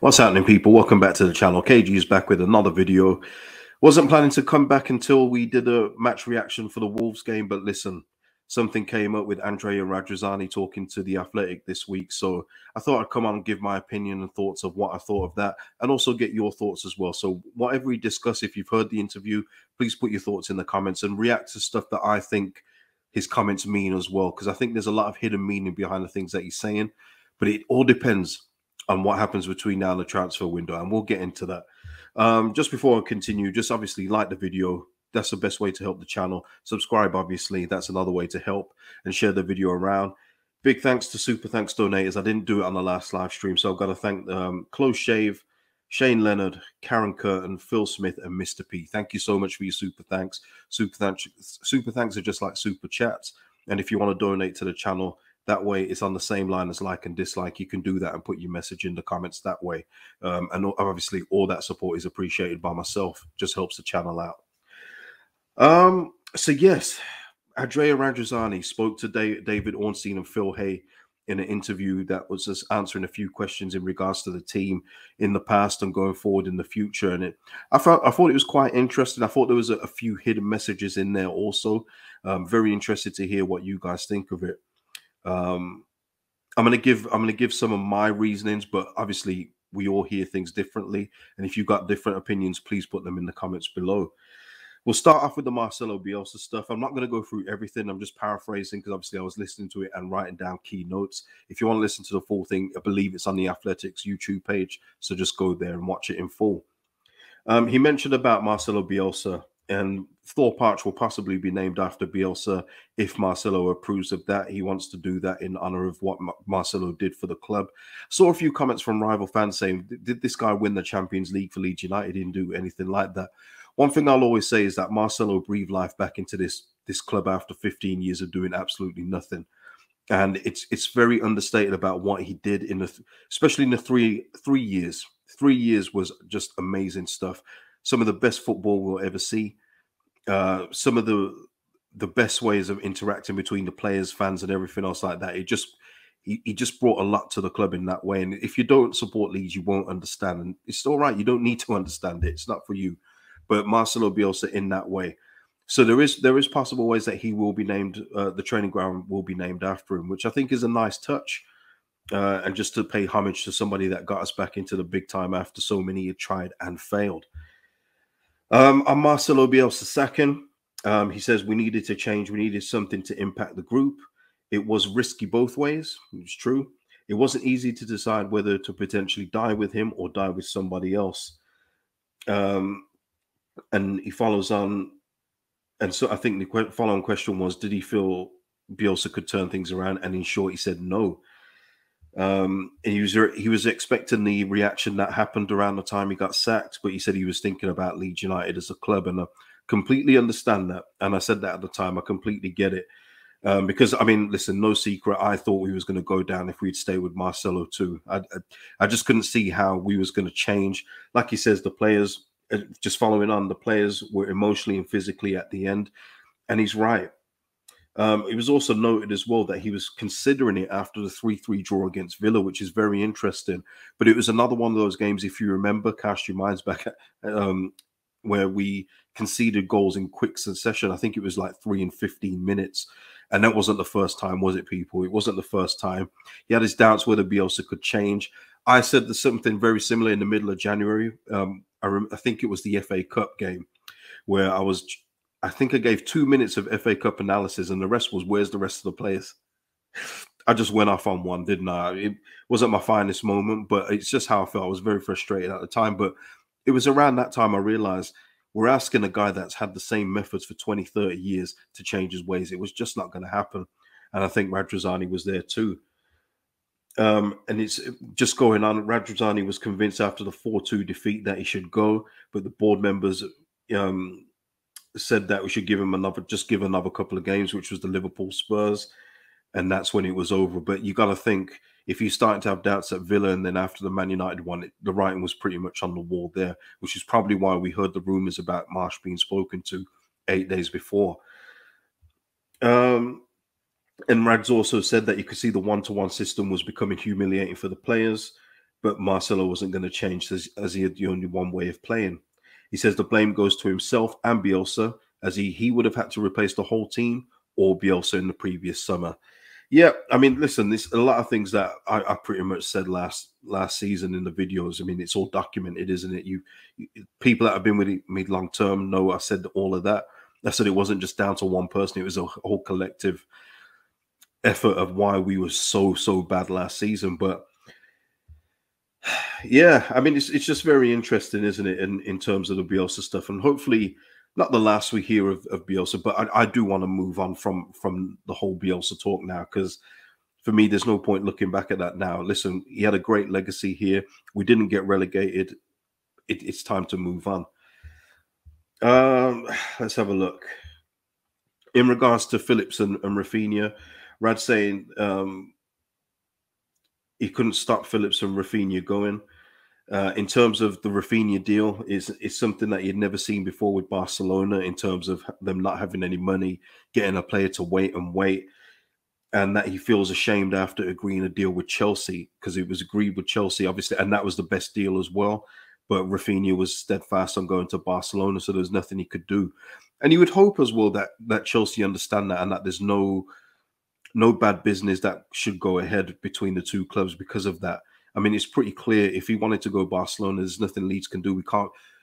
What's happening, people? Welcome back to the channel. KG is back with another video. Wasn't planning to come back until we did a match reaction for the Wolves game, but listen, something came up with Andrea Radrizzani talking to The Athletic this week, so I thought I'd come on and give my opinion and thoughts of what I thought of that, and also get your thoughts as well. So whatever we discuss, if you've heard the interview, please put your thoughts in the comments and react to stuff that I think his comments mean as well, because I think there's a lot of hidden meaning behind the things that he's saying, but it all depends on what happens between now and the transfer window, and we'll get into that. Just before I continue, just obviously like the video. That's the best way to help the channel. Subscribe, obviously, that's another way to help, and share the video around. Big thanks to Super Thanks donators. I didn't do it on the last live stream, so I've got to thank Close Shave, Shane Leonard, Karen Curtin, Phil Smith, and Mr. P. Thank you so much for your super thanks. Super thanks are just like super chats, and if you want to donate to the channel, that way it's on the same line as like and dislike. You can do that and put your message in the comments that way. And obviously all that support is appreciated by myself. Just helps the channel out. So yes, Andrea Radrizzani spoke to David Ornstein and Phil Hay in an interview that was just answering a few questions in regards to the team in the past and going forward in the future. And I thought it was quite interesting. I thought there was a few hidden messages in there also. Very interested to hear what you guys think of it. I'm gonna give some of my reasonings, but obviously we all hear things differently, and if you've got different opinions, please put them in the comments below. We'll start off with the Marcelo Bielsa stuff. I'm not going to go through everything. I'm just paraphrasing because obviously I was listening to it and writing down key notes. If you want to listen to the full thing, I believe it's on the Athletics YouTube page, so just go there and watch it in full. He mentioned about Marcelo Bielsa, and Thorpe Arch will possibly be named after Bielsa if Marcelo approves of that. He wants to do that in honor of what Marcelo did for the club. Saw a few comments from rival fans saying, did this guy win the Champions League for Leeds United? He didn't do anything like that. One thing I'll always say is that Marcelo breathed life back into this club after 15 years of doing absolutely nothing. And it's very understated about what he did especially in the three years. 3 years was just amazing stuff. Some of the best football we'll ever see. Some of the best ways of interacting between the players, fans, and everything else like that. He just brought a lot to the club in that way. And if you don't support Leeds, you won't understand. And it's all right. You don't need to understand it. It's not for you. But Marcelo Bielsa in that way. So there is possible ways that he will be named. The training ground will be named after him, which I think is a nice touch. And just to pay homage to somebody that got us back into the big time after so many had tried and failed. On Marcelo Bielsa second, he says we needed to change. We needed something to impact the group. It was risky both ways. It's true. It wasn't easy to decide whether to potentially die with him or die with somebody else. And he follows on. And so I think the following question was, did he feel Bielsa could turn things around? And in short, he said no. And he was expecting the reaction that happened around the time he got sacked, but he said he was thinking about Leeds United as a club, and I completely understand that. And I said that at the time. I completely get it, because I mean, listen, no secret, I thought we was going to go down if we'd stay with Marcelo too. I just couldn't see how we was going to change. Like he says, the players, just following on, the players were emotionally and physically at the end, and he's right. It was also noted as well that he was considering it after the 3-3 draw against Villa, which is very interesting. But it was another one of those games, if you remember, cast your minds back at, where we conceded goals in quick succession. I think it was like 3 and 15 minutes. And that wasn't the first time, was it, people? It wasn't the first time. He had his doubts whether Bielsa could change. I said there's something very similar in the middle of January. I think it was the FA Cup game where I think I gave 2 minutes of FA Cup analysis, and the rest was, where's the rest of the players? I just went off on one, didn't I? It wasn't my finest moment, but it's just how I felt. I was very frustrated at the time. But it was around that time I realized we're asking a guy that's had the same methods for 20, 30 years to change his ways. It was just not going to happen. And I think Radrizzani was there too. And it's just going on. Radrizzani was convinced after the 4-2 defeat that he should go, but the board members said that we should give him another couple of games, which was the Liverpool Spurs, and that's when it was over. But you got to think, if you're starting to have doubts at Villa, and then after the Man United one, the writing was pretty much on the wall there, which is probably why we heard the rumours about Marsh being spoken to 8 days before. And Rads also said that you could see the one-to-one system was becoming humiliating for the players, but Marcelo wasn't going to change as he had the only one way of playing. He says the blame goes to himself and Bielsa, as he would have had to replace the whole team or Bielsa in the previous summer. Yeah, I mean, listen, there's a lot of things that I pretty much said last season in the videos. I mean, it's all documented, isn't it? You people that have been with me long term know I said all of that. I said it wasn't just down to one person; it was a whole collective effort of why we were so bad last season. But yeah, I mean, it's just very interesting, isn't it, in terms of the Bielsa stuff, and hopefully not the last we hear of Bielsa, but I do want to move on from the whole Bielsa talk now, because for me, there's no point looking back at that now. Listen, he had a great legacy here. We didn't get relegated. It's time to move on. Let's have a look. In regards to Phillips and Rafinha, Rad saying he couldn't stop Phillips and Rafinha going. In terms of the Rafinha deal, is something that you'd never seen before with Barcelona, in terms of them not having any money, getting a player to wait, and that he feels ashamed after agreeing a deal with Chelsea, because it was agreed with Chelsea, obviously, and that was the best deal as well. But Rafinha was steadfast on going to Barcelona, so there's nothing he could do. And you would hope as well that Chelsea understand that, and that there's no bad business that should go ahead between the two clubs because of that. I mean, it's pretty clear if he wanted to go Barcelona, there's nothing Leeds can do.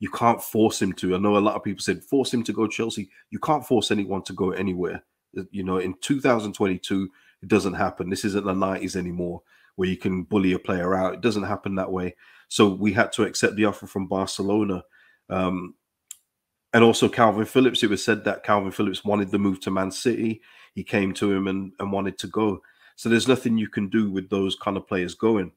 You can't force him to. I know a lot of people said force him to go Chelsea. You can't force anyone to go anywhere. You know, in 2022, it doesn't happen. This isn't the 90s anymore, where you can bully a player out. It doesn't happen that way. So we had to accept the offer from Barcelona. And also Calvin Phillips. It was said that Calvin Phillips wanted the move to Man City. He came to him and wanted to go. So there's nothing you can do with those kind of players going.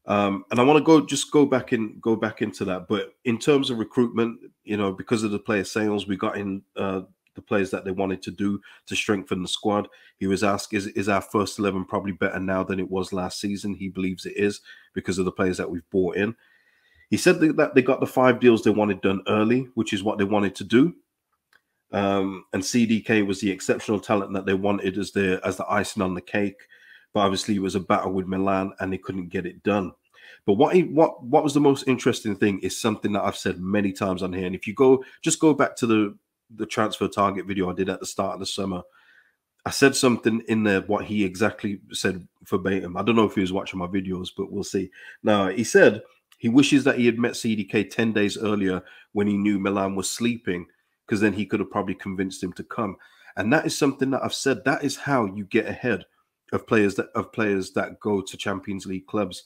And I want to go back into that. But in terms of recruitment, you know, because of the player sales, we got in the players that they wanted to do to strengthen the squad. He was asked, is our first 11 probably better now than it was last season? He believes it is, because of the players that we've brought in. He said that they got the 5 deals they wanted done early, which is what they wanted to do. And CDK was the exceptional talent that they wanted as the icing on the cake. But obviously it was a battle with Milan and they couldn't get it done. But what was the most interesting thing is something that I've said many times on here. And if you go back to the transfer target video I did at the start of the summer, I said something in there, what he exactly said verbatim. I don't know if he was watching my videos, but we'll see. Now, he said he wishes that he had met CDK 10 days earlier when he knew Milan was sleeping, because then he could have probably convinced him to come. And that is something that I've said. That is how you get ahead of players that go to Champions League clubs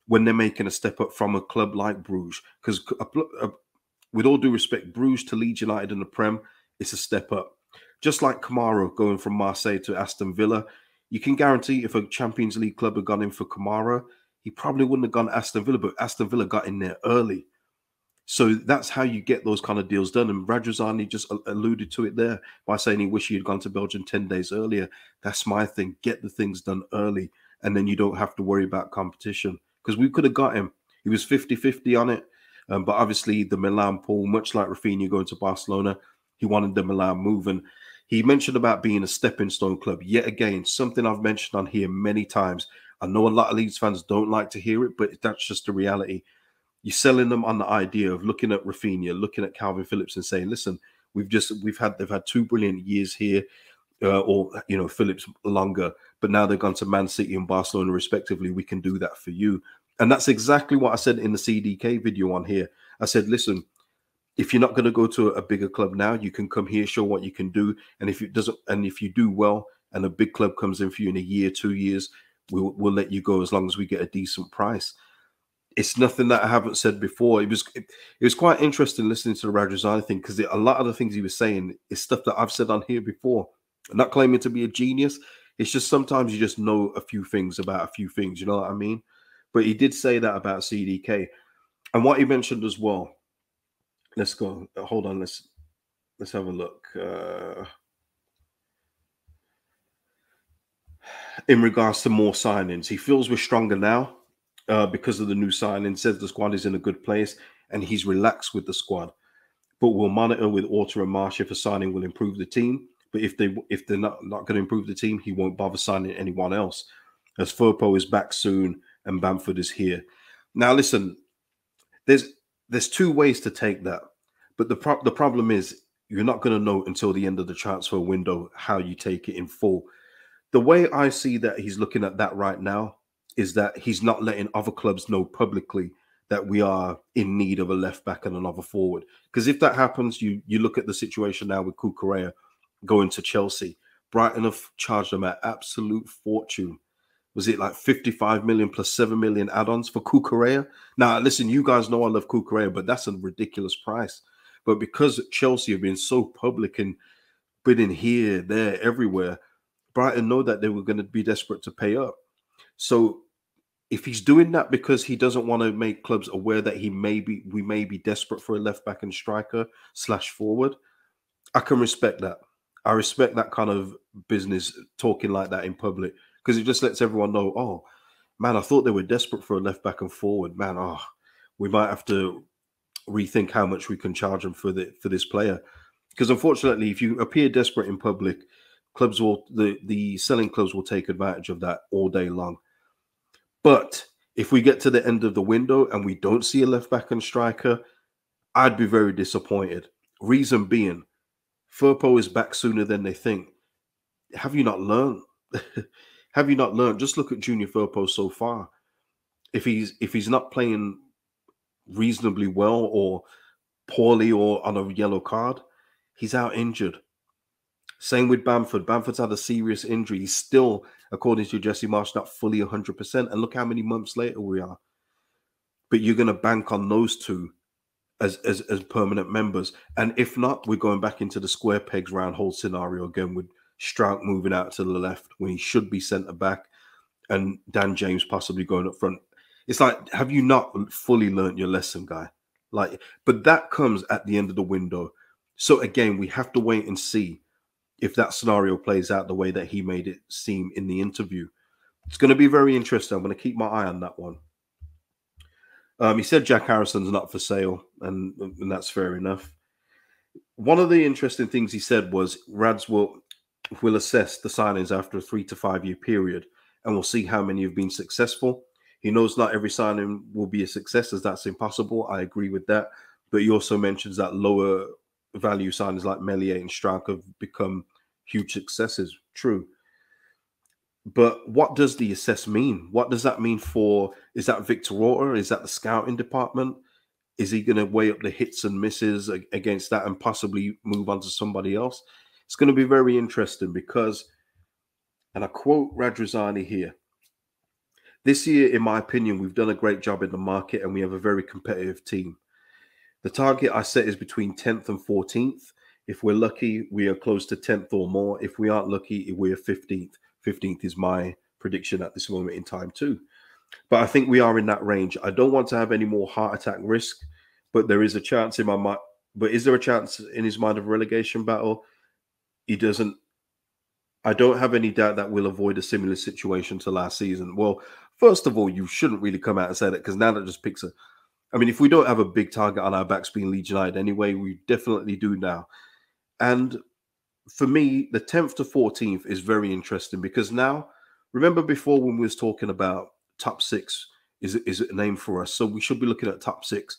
when they're making a step up from a club like Bruges. Because with all due respect, Bruges to Leeds United in the Prem, it's a step up. Just like Kamara going from Marseille to Aston Villa, you can guarantee if a Champions League club had gone in for Kamara, he probably wouldn't have gone to Aston Villa, but Aston Villa got in there early. So that's how you get those kind of deals done. And Radrizzani just alluded to it there by saying he wished he had gone to Belgium 10 days earlier. That's my thing. Get the things done early, and then you don't have to worry about competition. Because we could have got him. He was 50-50 on it. But obviously the Milan pull, much like Rafinha going to Barcelona, he wanted the Milan move. And he mentioned about being a stepping stone club. Yet again, something I've mentioned on here many times. I know a lot of Leeds fans don't like to hear it, but that's just the reality. You're selling them on the idea of looking at Rafinha, looking at Calvin Phillips and saying, listen, they've had 2 brilliant years here, or, you know, Phillips longer, but now they've gone to Man City and Barcelona respectively. We can do that for you. And that's exactly what I said in the CDK video on here. I said, listen, if you're not going to go to a bigger club now, you can come here, show what you can do. And if you do well and a big club comes in for you in a year, 2 years, we'll let you go as long as we get a decent price. It's nothing that I haven't said before. It was quite interesting listening to the Radrizzani thing, because a lot of the things he was saying is stuff that I've said on here before. I'm not claiming to be a genius. It's just sometimes you just know a few things about a few things. You know what I mean? But he did say that about CDK. And what he mentioned as well. Let's go. Hold on. Let's have a look. In regards to more signings, he feels we're stronger now. Because of the new signing, says the squad is in a good place and he's relaxed with the squad. But we'll monitor with Orta and Marsh if a signing will improve the team. But if they're not going to improve the team, he won't bother signing anyone else. As Firpo is back soon and Bamford is here. Now, listen, there's two ways to take that, but the problem is you're not going to know until the end of the transfer window how you take it in full. The way I see that he's looking at that right now is that he's not letting other clubs know publicly that we are in need of a left back and another forward. Because if that happens, you look at the situation now with Cucurella going to Chelsea. Brighton have charged them an absolute fortune. Was it like 55 million plus 7 million add-ons for Cucurella? Now, listen, you guys know I love Cucurella, but that's a ridiculous price. But because Chelsea have been so public and bidding here, there, everywhere, Brighton know that they were going to be desperate to pay up. So if he's doing that because he doesn't want to make clubs aware that we may be desperate for a left back and striker / forward, I can respect that. I respect that kind of business talking like that in public, because it just lets everyone know, oh, man, I thought they were desperate for a left back and forward. Man, we might have to rethink how much we can charge them for this player. Because unfortunately, if you appear desperate in public, the selling clubs will take advantage of that all day long. But if we get to the end of the window and we don't see a left back and striker, I'd be very disappointed. Reason being, Firpo is back sooner than they think. Have you not learned? Have you not learned? Just look at Junior Firpo so far. If he's not playing reasonably well or poorly or on a yellow card, he's out injured. Same with Bamford. Bamford's had a serious injury. He's still, according to Jesse Marsh, not fully 100%. And look how many months later we are. But you're going to bank on those two as permanent members. And if not, we're going back into the square pegs round hole scenario again, with Strout moving out to the left when he should be centre back and Dan James possibly going up front. It's like, have you not fully learnt your lesson, guy? But that comes at the end of the window. So again, we have to wait and see if that scenario plays out the way that he made it seem in the interview. It's going to be very interesting. I'm going to keep my eye on that one. He said Jack Harrison's not for sale, and that's fair enough. One of the interesting things he said was Rads will assess the signings after a 3 to 5 year period, and we'll see how many have been successful. He knows not every signing will be a success, as that's impossible. I agree with that. But he also mentions that lower value signings like Meslier and Strauch have become huge successes. True. But what does the assess mean? What does that mean for, is that Victor Orta? Is that the scouting department? Is he going to weigh up the hits and misses against that and possibly move on to somebody else? It's going to be very interesting because, and I quote Radrizzani here, this year, in my opinion, we've done a great job in the market and we have a very competitive team. The target I set is between 10th and 14th. If we're lucky, we are close to 10th or more. If we aren't lucky, we're 15th. 15th is my prediction at this moment in time too. But I think we are in that range. I don't want to have any more heart attack risk, but there is a chance in my mind. But is there a chance in his mind of a relegation battle? He doesn't. I don't have any doubt that we'll avoid a similar situation to last season. Well, first of all, you shouldn't really come out and say that, because now that just picks a... I mean, if we don't have a big target on our backs being Leeds United anyway, we definitely do now. And for me, the 10th to 14th is very interesting, because now, remember before when we was talking about top 6 is a name for us, so we should be looking at top 6.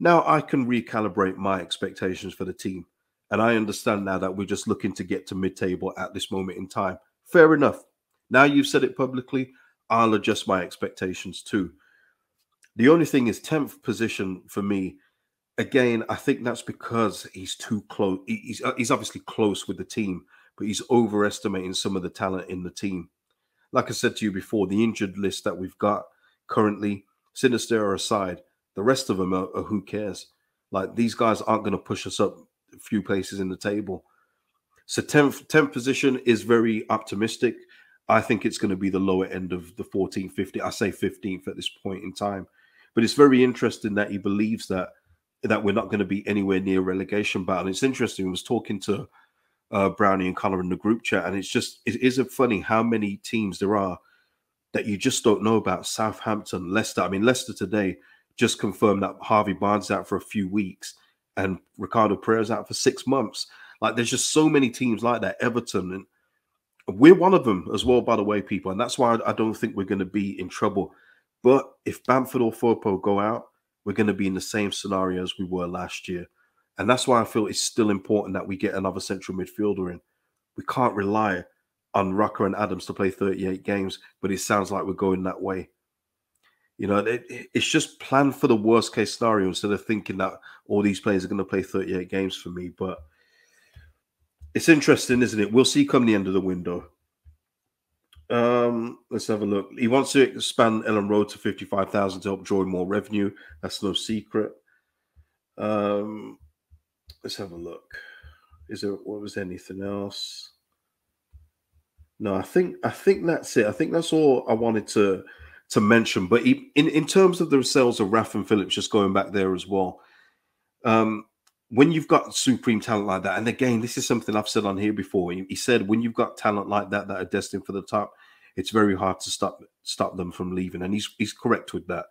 Now I can recalibrate my expectations for the team. And I understand now that we're just looking to get to mid-table at this moment in time. Fair enough. Now you've said it publicly, I'll adjust my expectations too. The only thing is 10th position for me. Again, I think that's because he's too close. He's obviously close with the team, but he's overestimating some of the talent in the team. Like I said to you before, the injured list that we've got currently, Sinister aside, the rest of them are who cares? Like, these guys aren't going to push us up a few places in the table. So 10th position is very optimistic. I think it's going to be the lower end of the 14th, 15th. I say 15th at this point in time. But it's very interesting that he believes that we're not going to be anywhere near relegation battle. It's interesting. I was talking to Brownie and Connor in the group chat, and it is funny how many teams there are that you just don't know about. Southampton, Leicester. I mean, Leicester today just confirmed that Harvey Barnes is out for a few weeks and Ricardo Pereira's out for 6 months. Like, there's just so many teams like that. Everton, and we're one of them as well, by the way, people. And that's why I don't think we're going to be in trouble. But if Bamford or Firpo go out, we're going to be in the same scenario as we were last year. And that's why I feel it's still important that we get another central midfielder in. We can't rely on Rucker and Adams to play 38 games, but it sounds like we're going that way. You know, it's just plan for the worst case scenario instead of thinking that all these players are going to play 38 games for me. But it's interesting, isn't it? We'll see come the end of the window. Let's have a look. He wants to expand Ellen Road to 55,000 to help draw in more revenue. That's no secret. Let's have a look. What was anything else? No, I think that's it. I think that's all I wanted to mention. But in terms of the sales of Raf and Phillips, just going back there as well. When you've got supreme talent like that, and again, this is something I've said on here before. He said when you've got talent like that are destined for the top, it's very hard to stop them from leaving, and he's correct with that.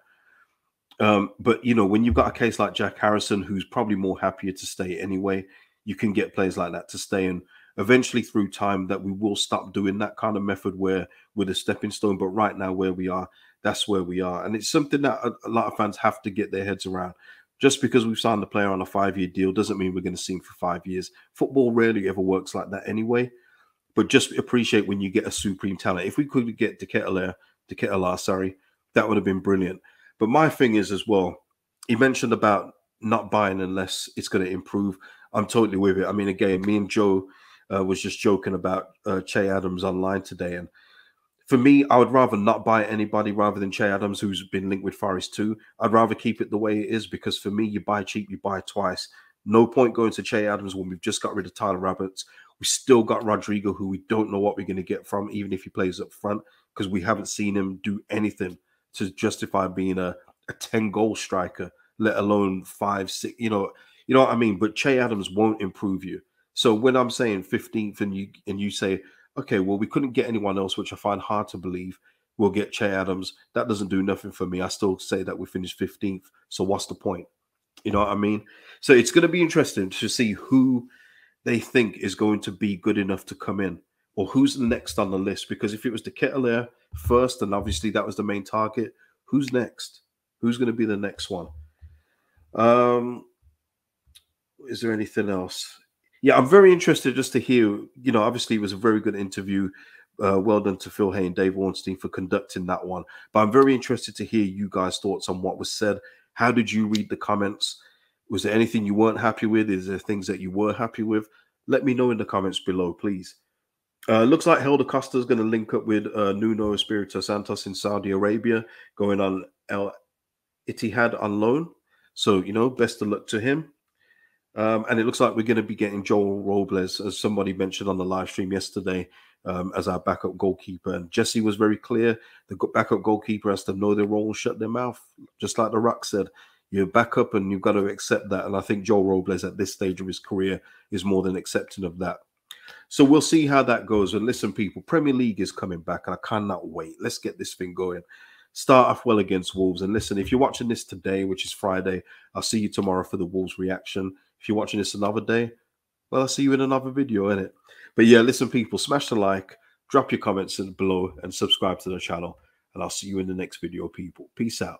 But you know, when you've got a case like Jack Harrison, who's probably more happier to stay anyway, you can get players like that to stay, and eventually through time that we will stop doing that kind of method where we're the stepping stone. But right now, where we are, that's where we are, and it's something that a lot of fans have to get their heads around. Just because we've signed a player on a 5-year deal doesn't mean we're going to see him for 5 years. Football rarely ever works like that anyway. But just appreciate when you get a supreme talent. If we could get De Ketelaere, that would have been brilliant. But my thing is as well, he mentioned about not buying unless it's going to improve. I'm totally with it. I mean, again, me and Joe was just joking about Che Adams online today. And for me, I would rather not buy anybody rather than Che Adams, who's been linked with Forest too. I'd rather keep it the way it is because for me, you buy cheap, you buy twice. No point going to Che Adams when we've just got rid of Tyler Roberts. We still got Rodrigo, who we don't know what we're going to get from, even if he plays up front, because we haven't seen him do anything to justify being a 10-goal striker, let alone 5, 6. You know what I mean? But Che Adams won't improve you. So when I'm saying 15th and you say, okay, well, we couldn't get anyone else, which I find hard to believe. We'll get Che Adams. That doesn't do nothing for me. I still say that we finished 15th. So what's the point? You know what I mean? So it's going to be interesting to see who they think is going to be good enough to come in or who's the next on the list. Because if it was De Ketelaere first, and obviously that was the main target, who's next? Who's going to be the next one? Is there anything else? Yeah, I'm very interested just to hear, you know, obviously it was a very good interview. Well done to Phil Hay and Dave Ornstein for conducting that one. But I'm very interested to hear you guys' thoughts on what was said. How did you read the comments? Was there anything you weren't happy with? Is there things that you were happy with? Let me know in the comments below, please. Looks like Helder Costa is going to link up with Nuno Espirito Santos in Saudi Arabia, going on Al Ittihad on loan. So, you know, best of luck to him. And it looks like we're going to be getting Joel Robles, as somebody mentioned on the live stream yesterday, as our backup goalkeeper. And Jesse was very clear. The backup goalkeeper has to know their role and shut their mouth, just like The Rock said. You're back up and you've got to accept that. And I think Joel Robles at this stage of his career is more than accepting of that. So we'll see how that goes. And listen, people, Premier League is coming back and I cannot wait. Let's get this thing going. Start off well against Wolves. And listen, if you're watching this today, which is Friday, I'll see you tomorrow for the Wolves reaction. If you're watching this another day, well, I'll see you in another video, innit? But yeah, listen, people, smash the like, drop your comments below, and subscribe to the channel. And I'll see you in the next video, people. Peace out.